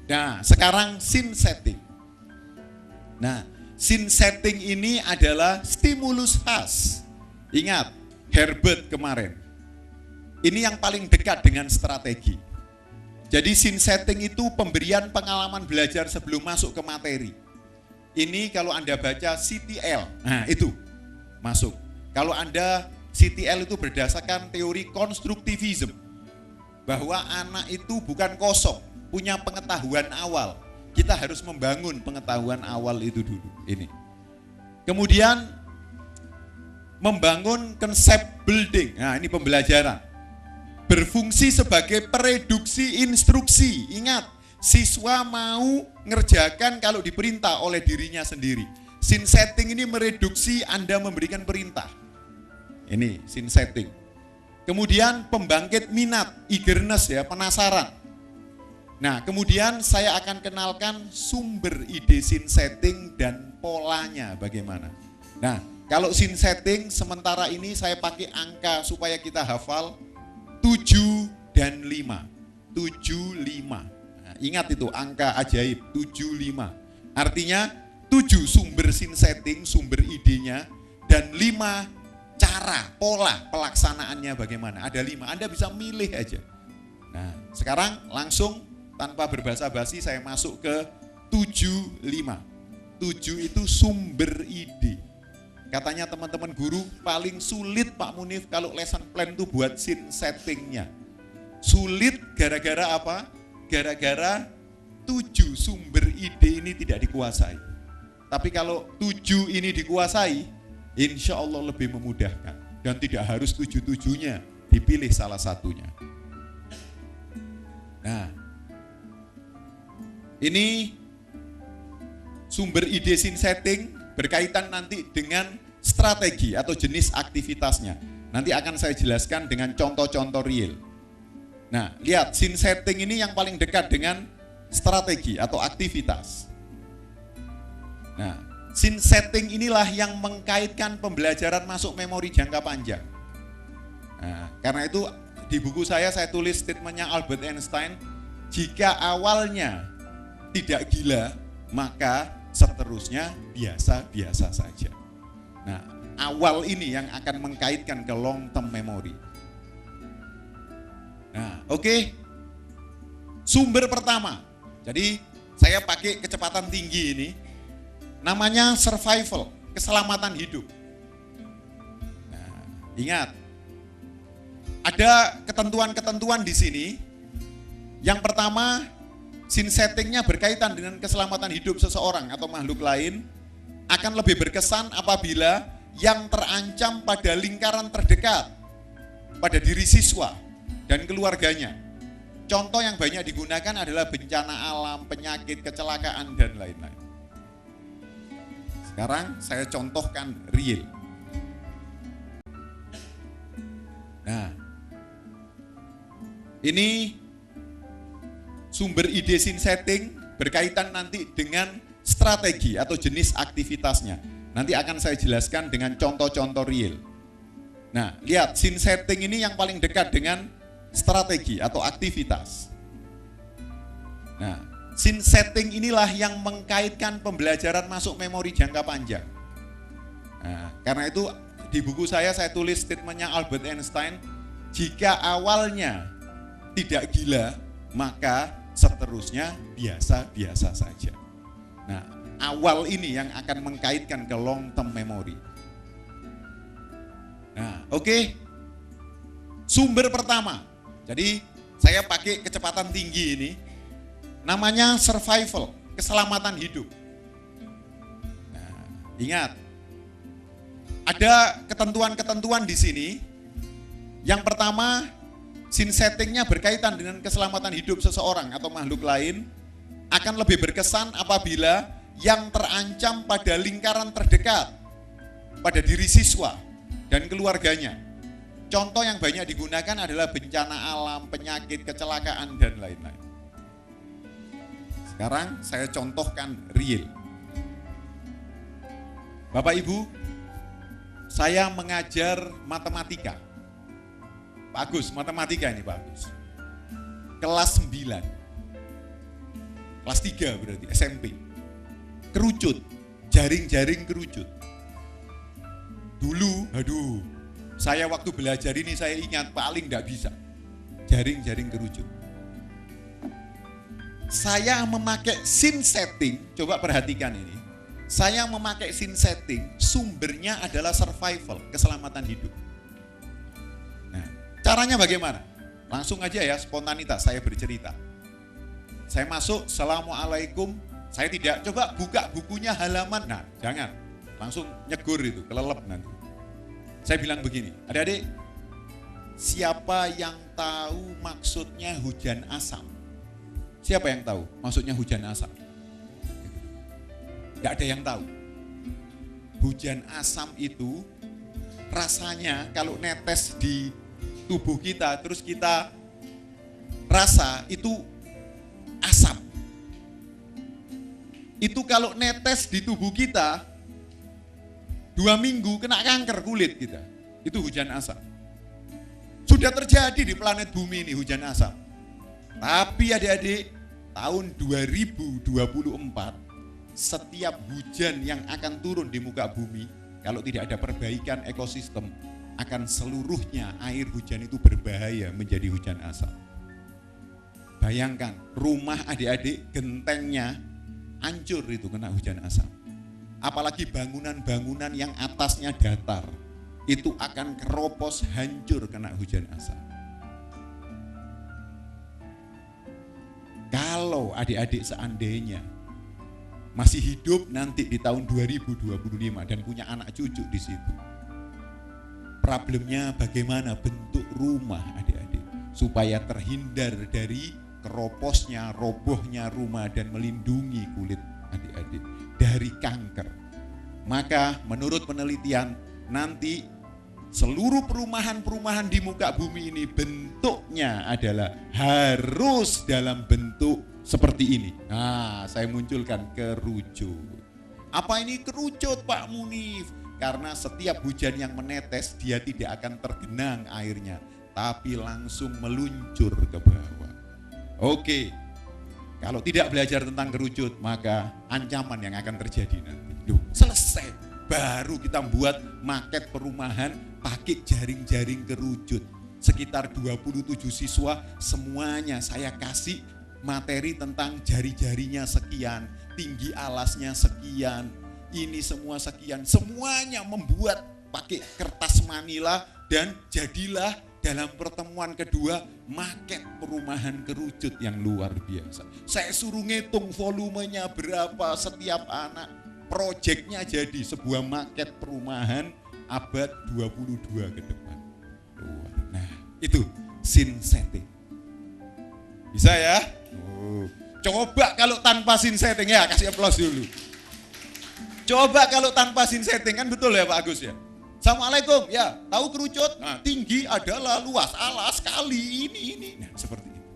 Nah, sekarang scene setting. Nah, scene setting ini adalah stimulus khas. Ingat, Herbert kemarin. Ini yang paling dekat dengan strategi. Jadi scene setting itu pemberian pengalaman belajar sebelum masuk ke materi. Ini kalau Anda baca CTL, nah itu masuk. Kalau Anda CTL itu berdasarkan teori konstruktivisme, bahwa anak itu bukan kosong, punya pengetahuan awal. Kita harus membangun pengetahuan awal itu dulu. Ini. Kemudian membangun konsep building. Nah, ini pembelajaran. Berfungsi sebagai pereduksi instruksi. Ingat, siswa mau ngerjakan kalau diperintah oleh dirinya sendiri. Scene setting ini mereduksi Anda memberikan perintah. Ini scene setting. Kemudian pembangkit minat, eagerness ya, penasaran. Nah, kemudian saya akan kenalkan sumber ide scene setting dan polanya bagaimana. Nah, kalau scene setting sementara ini saya pakai angka supaya kita hafal 7 dan 5. 7, 5. Nah, ingat itu angka ajaib 7, 5. Artinya 7 sumber scene setting, sumber idenya, dan 5 cara, pola pelaksanaannya bagaimana. Ada 5, Anda bisa milih aja. Nah, sekarang langsung tanpa berbasa-basi saya masuk ke 7, 5. 7 itu sumber ide. Katanya teman-teman guru paling sulit Pak Munif kalau lesson plan itu buat scene settingnya. Sulit gara-gara apa? Gara-gara 7 sumber ide ini tidak dikuasai. Tapi kalau 7 ini dikuasai, insya Allah lebih memudahkan. Dan tidak harus 7-7-nya, dipilih salah satunya. Nah, ini sumber ide scene setting berkaitan nanti dengan strategi atau jenis aktivitasnya. Nanti akan saya jelaskan dengan contoh-contoh real. Nah, lihat scene setting ini yang paling dekat dengan strategi atau aktivitas. Nah, scene setting inilah yang mengkaitkan pembelajaran masuk memori jangka panjang. Nah, karena itu di buku saya tulis statementnya Albert Einstein, jika awalnya tidak gila, maka seterusnya biasa-biasa saja. Nah, awal ini yang akan mengkaitkan ke long term memory. Nah, oke. Sumber pertama. Jadi, saya pakai kecepatan tinggi ini. Namanya survival, keselamatan hidup. Nah, ingat. Ada ketentuan-ketentuan di sini. Yang pertama, scene settingnya berkaitan dengan keselamatan hidup seseorang atau makhluk lain akan lebih berkesan apabila yang terancam pada lingkaran terdekat, pada diri siswa dan keluarganya. Contoh yang banyak digunakan adalah bencana alam, penyakit, kecelakaan, dan lain-lain. Sekarang saya contohkan real. Nah, ini sumber ide scene setting berkaitan nanti dengan strategi atau jenis aktivitasnya. Nanti akan saya jelaskan dengan contoh-contoh real. Nah, lihat scene setting ini yang paling dekat dengan strategi atau aktivitas. Nah, scene setting inilah yang mengkaitkan pembelajaran masuk memori jangka panjang. Nah, karena itu di buku saya tulis statementnya Albert Einstein, jika awalnya tidak gila, maka seterusnya biasa-biasa saja. Nah, awal ini yang akan mengkaitkan ke long term memory. Nah, oke. Sumber pertama. Jadi, saya pakai kecepatan tinggi ini. Namanya survival, keselamatan hidup. Nah, ingat. Ada ketentuan-ketentuan di sini. Yang pertama, scene settingnya berkaitan dengan keselamatan hidup seseorang atau makhluk lain akan lebih berkesan apabila yang terancam pada lingkaran terdekat, pada diri siswa dan keluarganya. Contoh yang banyak digunakan adalah bencana alam, penyakit, kecelakaan, dan lain-lain. Sekarang saya contohkan real. Bapak Ibu, saya mengajar matematika. Bagus, matematika ini bagus. Kelas 9. Kelas 3 berarti, SMP. Kerucut, jaring-jaring kerucut. Dulu, aduh, saya waktu belajar ini saya ingat paling enggak bisa. Jaring-jaring kerucut. Saya memakai scene setting, coba perhatikan ini. Saya memakai scene setting, sumbernya adalah survival, keselamatan hidup. Nah, caranya bagaimana? Langsung aja ya, spontanitas, saya bercerita. Saya masuk, Assalamualaikum, saya tidak, coba buka bukunya halaman, nah jangan, langsung nyegur itu, kelelep nanti. Saya bilang begini, adik-adik, siapa yang tahu maksudnya hujan asam? Siapa yang tahu maksudnya hujan asam? Gak ada yang tahu. Hujan asam itu rasanya kalau netes di tubuh kita, terus kita rasa itu asam. Itu kalau netes di tubuh kita 2 minggu kena kanker kulit kita. Itu hujan asam. Sudah terjadi di planet bumi ini hujan asam. Tapi adik-adik, tahun 2024 setiap hujan yang akan turun di muka bumi, kalau tidak ada perbaikan ekosistem, akan seluruhnya air hujan itu berbahaya menjadi hujan asam. Bayangkan, rumah adik-adik gentengnya hancur itu kena hujan asam. Apalagi bangunan-bangunan yang atasnya datar, itu akan keropos hancur kena hujan asam. Kalau adik-adik seandainya masih hidup nanti di tahun 2025 dan punya anak cucu di situ, problemnya bagaimana bentuk rumah adik-adik supaya terhindar dari keroposnya, robohnya rumah dan melindungi kulit adik-adik dari kanker. Maka menurut penelitian nanti seluruh perumahan-perumahan di muka bumi ini bentuknya adalah harus dalam bentuk seperti ini. Nah, saya munculkan kerucut. Apa ini kerucut Pak Munif? Karena setiap hujan yang menetes dia tidak akan tergenang airnya, tapi langsung meluncur ke bawah. Oke, kalau tidak belajar tentang kerucut, maka ancaman yang akan terjadi nanti. Duh, selesai, baru kita buat maket perumahan pakai jaring-jaring kerucut. Sekitar 27 siswa, semuanya saya kasih materi tentang jari-jarinya sekian, tinggi alasnya sekian, ini semua sekian. Semuanya membuat pakai kertas manila dan jadilah dalam pertemuan kedua maket perumahan kerucut yang luar biasa. Saya suruh ngitung volumenya berapa setiap anak. Proyeknya jadi sebuah maket perumahan abad 22 ke depan. Nah, itu scene setting. Bisa ya? Coba kalau tanpa scene setting, ya kasih aplaus dulu. Coba kalau tanpa scene setting, kan betul ya Pak Agus ya? Assalamualaikum, ya tahu kerucut? Nah, tinggi adalah luas, alas, kali, ini. Nah, seperti itu.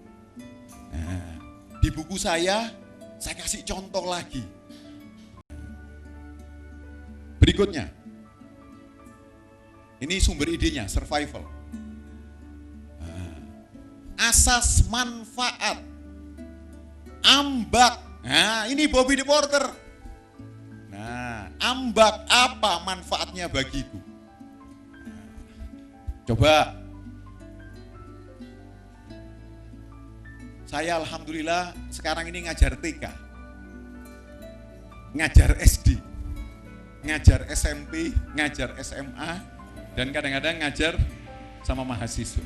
Nah, di buku saya kasih contoh lagi. Berikutnya, ini sumber idenya, survival. Nah, asas manfaat, ambak. Nah, ini Bobby the Porter. Nah, ambak apa manfaatnya bagiku? Coba. Saya alhamdulillah sekarang ini ngajar TK, ngajar SD, ngajar SMP, ngajar SMA, dan kadang-kadang ngajar sama mahasiswa.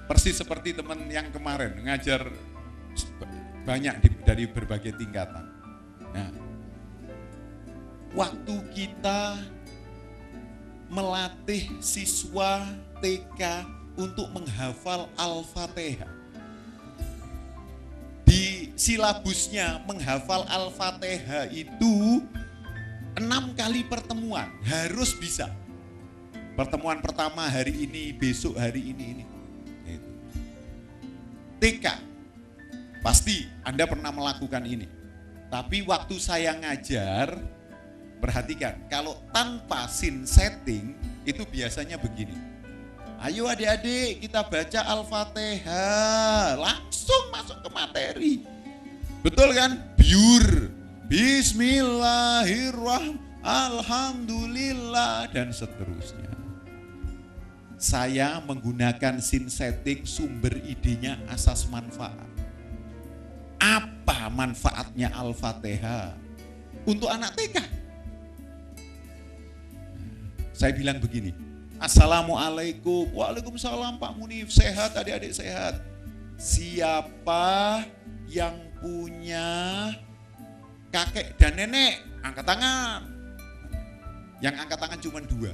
Persis seperti teman yang kemarin, ngajar banyak dari berbagai tingkatan. Nah, waktu kita melatih siswa TK untuk menghafal Al-Fatihah, di silabusnya menghafal Al-Fatihah itu 6 kali pertemuan, harus bisa. Pertemuan pertama hari ini, besok hari ini. Itu. TK, pasti Anda pernah melakukan ini. Tapi waktu saya ngajar, perhatikan, kalau tanpa scene setting, itu biasanya begini. Ayo adik-adik kita baca Al-Fatihah, langsung masuk ke materi. Betul kan? Biur. Bismillahirrahmanirrahim. Alhamdulillah dan seterusnya. Saya menggunakan scene setting, sumber idenya asas manfaat. Apa manfaatnya Al-Fatihah untuk anak TK? Saya bilang begini, Assalamualaikum, waalaikumsalam Pak Munif, sehat adik-adik sehat. Siapa yang punya kakek dan nenek? Angkat tangan. Yang angkat tangan cuma 2.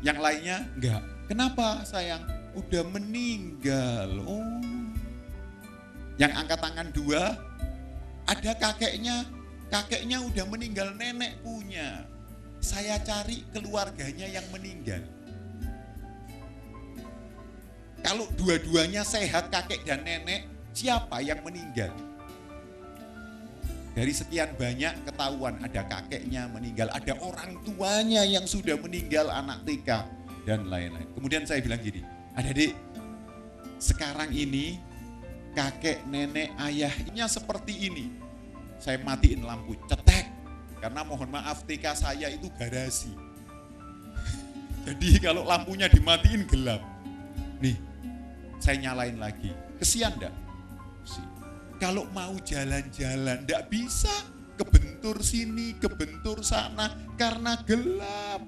Yang lainnya enggak. Kenapa sayang? Udah meninggal. Oh. Yang angkat tangan 2, ada kakeknya udah meninggal, nenek punya. Saya cari keluarganya yang meninggal. Kalau dua-duanya sehat, kakek dan nenek, siapa yang meninggal? Dari sekian banyak ketahuan ada kakeknya meninggal, ada orang tuanya yang sudah meninggal, anak TK, dan lain-lain. Kemudian saya bilang gini, adik-adik, sekarang ini kakek, nenek, ayahnya seperti ini. Saya matiin lampu, cetek. Karena mohon maaf TK saya itu garasi. Jadi kalau lampunya dimatiin gelap. Nih, saya nyalain lagi. Kesian enggak? Kalau mau jalan-jalan enggak bisa. Kebentur sini, kebentur sana karena gelap.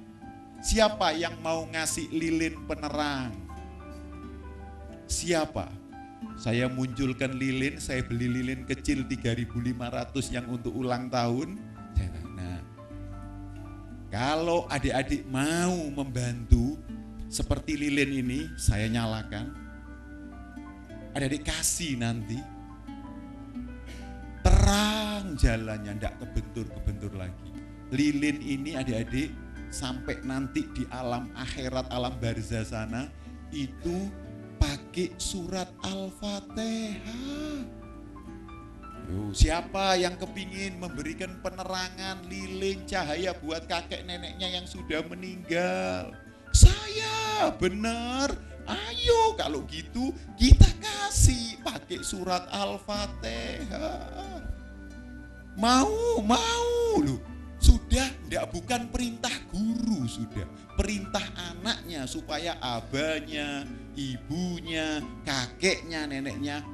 Siapa yang mau ngasih lilin penerang? Siapa? Saya munculkan lilin, saya beli lilin kecil 3.500 yang untuk ulang tahun. Nah, kalau adik-adik mau membantu seperti lilin ini, saya nyalakan. Adik-adik kasih nanti. Terang jalannya, enggak kebentur-kebentur lagi. Lilin ini adik-adik sampai nanti di alam akhirat, alam barzah sana, itu pakai surat Al-Fatihah. Siapa yang kepingin memberikan penerangan, lilin, cahaya buat kakek neneknya yang sudah meninggal? Saya, benar. Ayo kalau gitu kita kasih pakai surat Al-Fatihah. Mau loh. Sudah, bukan perintah guru, sudah perintah anaknya supaya abahnya, ibunya, kakeknya, neneknya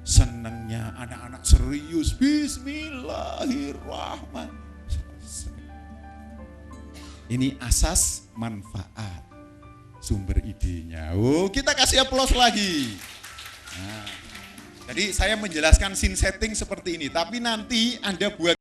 senangnya anak-anak serius. Bismillahirrahmanirrahim. Ini asas manfaat, sumber idenya. Oh, kita kasih aplaus lagi. Nah, jadi saya menjelaskan scene setting seperti ini, tapi nanti Anda buat